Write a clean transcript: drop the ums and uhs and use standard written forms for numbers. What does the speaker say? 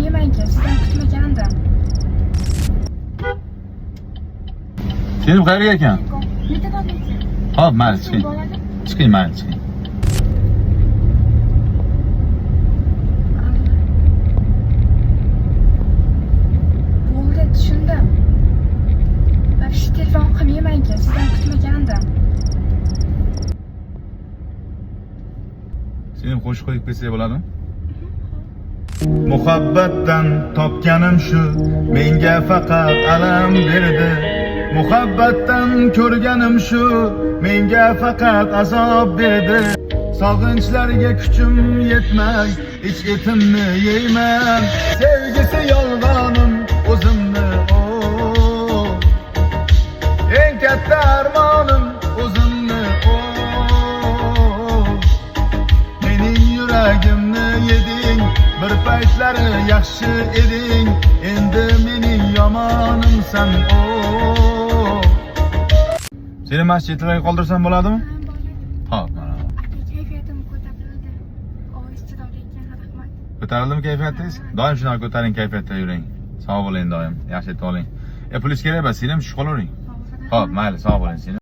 yemayga, sizdan kutmagandim. Selim qayerga ekan? Metadan ekan. Hop, mayli chiqing. Chiqing, mayli chiqing. Bo'ldi, tushundim. Вообще telefon qilmaymanga, sizdan kutmagandim. Selim qo'shiq qo'yib bersak bo'ladimi? Muhabbatdan topganim shu, menga faqat alam berdi. Muhabbatdan ko'rganim shu, menga faqat azob berdi. Sog'inchlarga kuchim yetmay, ich etimni yeyman. Sevgisi yolg'onim o'zimni, eng katta armonim o'zimni, mening yuragimni yeding. Bir paytlari yaxshi eding, endi mening yomonimsan. Seni mana shu chetlarga qoldirsam bo'ladimi? Xo'p, mana. Kayfiyatim ko'tarildi. Oiz chiroyli ekan, rahmat. Ko'tarildimi kayfiyatingiz? Doim shunaqa ko'taring, kayfiyatda yuring. Sog' bo'ling doim, yaxshi etib oling. Pulingiz kerak emas, Selim tushib qolavering. Xo'p, mayli, sog' bo'ling Selim.